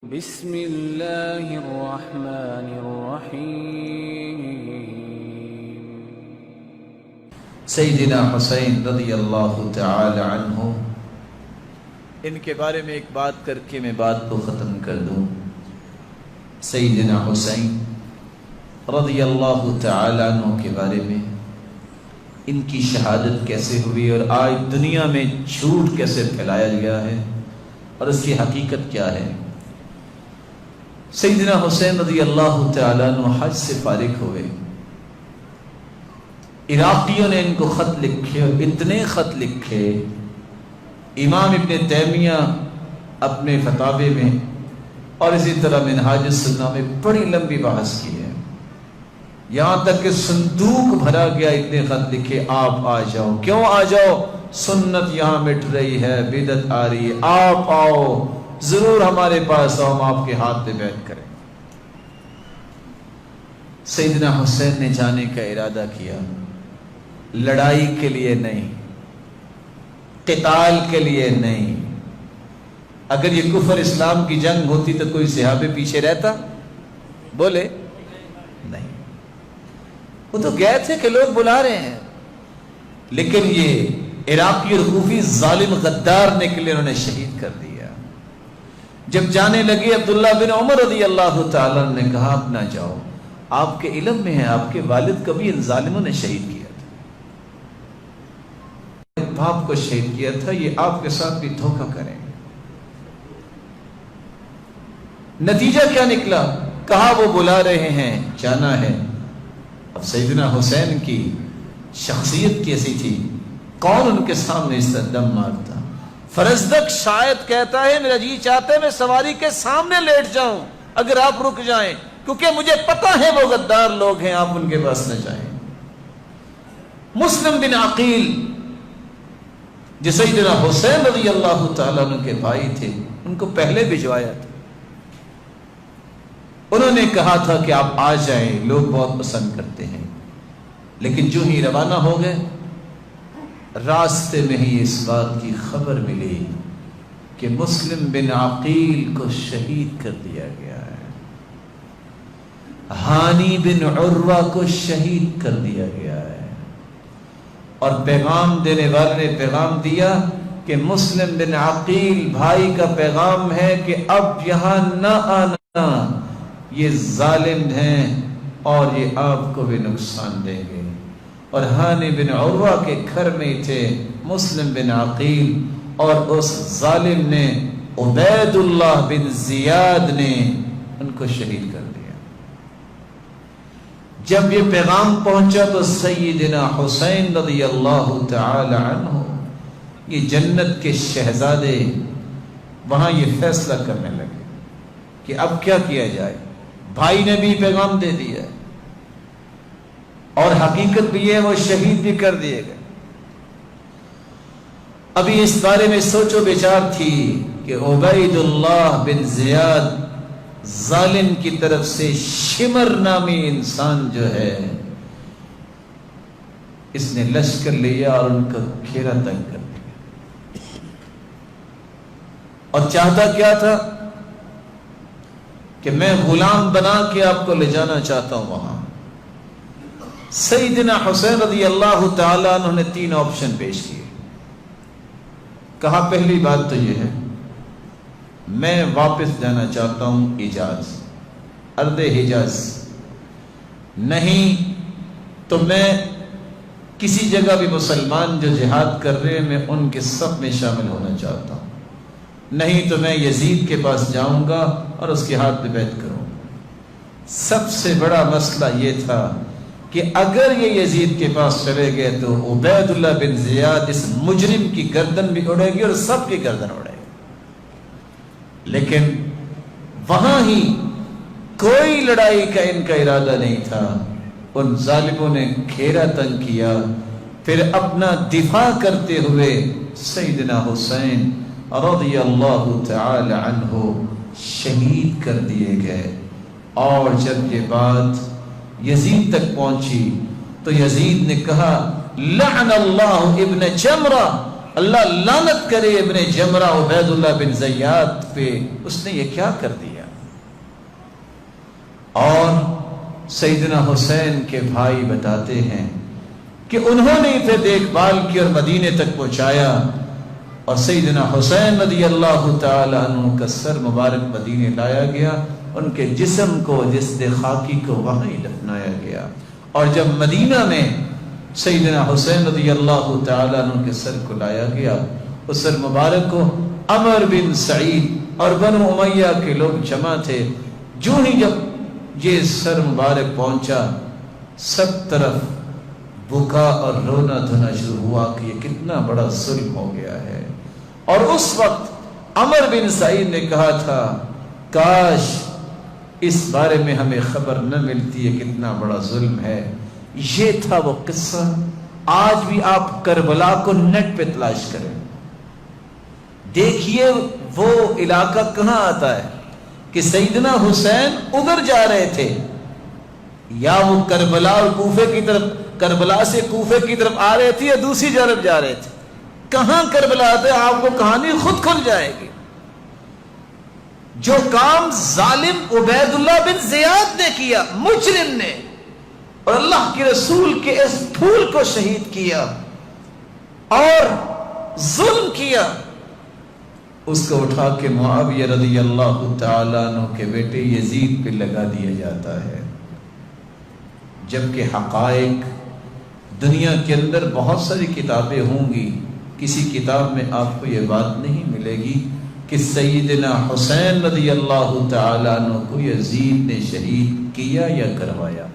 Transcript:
بسم اللہ الرحمن الرحیم۔ سیدنا حسین رضی اللہ تعالی عنہ، ان کے بارے میں ایک بات کر کے میں بات کو ختم کر دوں۔ سیدنا حسین رضی اللہ تعالی عنہ کے بارے میں ان کی شہادت کیسے ہوئی اور آج دنیا میں جھوٹ کیسے پھیلایا گیا ہے اور اس کی حقیقت کیا ہے۔ سیدنا حسین رضی اللہ تعالی عنہ حج سے فارغ ہوئے، عراقیوں نے ان کو خط لکھے اور اتنے خط لکھے، امام ابن تیمیہ اپنے فتاوی میں اور اسی طرح منہاج السنہ میں بڑی لمبی بحث کی ہے، یہاں تک کہ صندوق بھرا گیا، اتنے خط لکھے آپ آ جاؤ۔ کیوں آ جاؤ؟ سنت یہاں مٹ رہی ہے، بدعت آ رہی ہے، آپ آؤ، ضرور ہمارے پاس آؤ، ہم آپ کے ہاتھ پہ بیعت کریں۔ سیدنا حسین نے جانے کا ارادہ کیا، لڑائی کے لیے نہیں، قتال کے لیے نہیں۔ اگر یہ کفر اسلام کی جنگ ہوتی تو کوئی صحابہ پیچھے رہتا؟ بولے نہیں، وہ تو گئے تھے کہ لوگ بلا رہے ہیں، لیکن یہ عراقی اور کوفی ظالم غدار نکلے، انہوں نے شہید کر دیا۔ جب جانے لگے عبداللہ بن عمر رضی اللہ تعالیٰ نے کہا اب نہ جاؤ، آپ کے علم میں ہے آپ کے والد کبھی ان ظالموں نے شہید کیا تھا، باپ کو شہید کیا تھا، یہ آپ کے ساتھ بھی دھوکہ کریں۔ نتیجہ کیا نکلا؟ کہا وہ بلا رہے ہیں، جانا ہے۔ اب سیدنا حسین کی شخصیت کیسی تھی، کون ان کے سامنے اس طرح دم مارتا؟ فرزدق شاید کہتا ہے میرا جی چاہتا ہے میں سواری کے سامنے لیٹ جاؤں اگر آپ رک جائیں، کیونکہ مجھے پتا ہے وہ غدار لوگ ہیں، آپ ان کے پاس نہ جائیں۔ مسلم بن عقیل جو سیدنا حسین رضی اللہ تعالیٰ عنہ کے بھائی تھے، ان کو پہلے بھجوایا تھا، انہوں نے کہا تھا کہ آپ آ جائیں، لوگ بہت پسند کرتے ہیں، لیکن جو ہی روانہ ہو گئے، راستے میں ہی اس بات کی خبر ملی کہ مسلم بن عقیل کو شہید کر دیا گیا ہے، ہانی بن عروہ کو شہید کر دیا گیا ہے، اور پیغام دینے والے نے پیغام دیا کہ مسلم بن عقیل بھائی کا پیغام ہے کہ اب یہاں نہ آنا، یہ ظالم ہیں اور یہ آپ کو بھی نقصان دیں گے۔ اور ہانی بن عروہ کے گھر میں تھے مسلم بن عقیل، اور اس ظالم نے عبید اللہ بن زیاد نے ان کو شہید کر دیا۔ جب یہ پیغام پہنچا تو سیدنا حسین رضی اللہ تعالی عنہ، یہ جنت کے شہزادے، وہاں یہ فیصلہ کرنے لگے کہ اب کیا کیا جائے۔ بھائی نے بھی پیغام دے دیا اور حقیقت بھی ہے وہ شہید بھی کر دیے گئے۔ ابھی اس بارے میں سوچو بچار تھی کہ عبید اللہ بن زیاد ظالم کی طرف سے شمر نامی انسان جو ہے، اس نے لشکر لیا اور ان کا گھیرا تنگ کر دیا، اور چاہتا کیا تھا کہ میں غلام بنا کے آپ کو لے جانا چاہتا ہوں وہاں۔ سیدنا حسین رضی اللہ تعالیٰ عنہ نے 3 آپشن پیش کیے۔ کہا پہلی بات تو یہ ہے میں واپس جانا چاہتا ہوں حجاز، ارض حجاز، نہیں تو میں کسی جگہ بھی مسلمان جو جہاد کر رہے ہیں میں ان کے صف میں شامل ہونا چاہتا ہوں، نہیں تو میں یزید کے پاس جاؤں گا اور اس کے ہاتھ پہ بیعت کروں گا۔ سب سے بڑا مسئلہ یہ تھا کہ اگر یہ یزید کے پاس چلے گئے تو عبید اللہ بن زیاد اس مجرم کی گردن بھی اڑے گی اور سب کی گردن اڑے گی، لیکن وہاں ہی کوئی لڑائی کا ان کا ارادہ نہیں تھا۔ ان ظالموں نے گھیرا تنگ کیا، پھر اپنا دفاع کرتے ہوئے سیدنا حسین رضی اللہ تعالی عنہ شہید کر دیے گئے۔ اور جب یہ بات یزید تک پہنچی تو یزید نے کہا لعن اللہ ابن جمرہ، اللہ لعنت کرے ابن جمرہ عبید اللہ بن زیاد پہ، اس نے یہ کیا کر دیا۔ سیدنا حسین کے بھائی بتاتے ہیں کہ انہوں نے اسے دیکھ بھال کی اور مدینے تک پہنچایا، اور سیدنا حسین رضی اللہ تعالی عنہ کا سر مبارک مدینے لایا گیا، ان کے جسم کو، جسد خاکی کو وہاں ہی دفنایا گیا۔ اور جب مدینہ میں سیدنا حسین رضی اللہ تعالی عنہ کے سر کو لایا گیا، اس سر مبارک کو عمر بن سعید اور بنو امیہ کے لوگ جمع تھے۔ جو ہی جب یہ سر مبارک پہنچا، سب طرف بکا اور رونا دھونا شروع ہوا کہ یہ کتنا بڑا ظلم ہو گیا ہے۔ اور اس وقت عمر بن سعید نے کہا تھا کاش اس بارے میں ہمیں خبر نہ ملتی ہے، کتنا بڑا ظلم ہے۔ یہ تھا وہ قصہ۔ آج بھی آپ کربلا کو نیٹ پہ تلاش کریں، دیکھیے وہ علاقہ کہاں آتا ہے کہ سیدنا حسین ادھر جا رہے تھے، یا وہ کربلا اور کوفے کی طرف، کربلا سے کوفے کی طرف آ رہے تھے یا دوسری جانب جا رہے تھے۔ کہاں کربلا آتے، آپ کو کہانی خود کھل جائے گی۔ جو کام ظالم عبید اللہ بن زیاد نے کیا، مجرم نے، اور اللہ کے رسول کے اس پھول کو شہید کیا اور ظلم کیا، اس کو اٹھا کے معاویہ رضی اللہ تعالیٰ عنہ کے بیٹے یزید پہ لگا دیا جاتا ہے۔ جبکہ حقائق دنیا کے اندر بہت ساری کتابیں ہوں گی، کسی کتاب میں آپ کو یہ بات نہیں ملے گی کہ سیدنا حسین رضی اللہ تعالیٰ عنہ کو یزید نے شہید کیا یا کروایا۔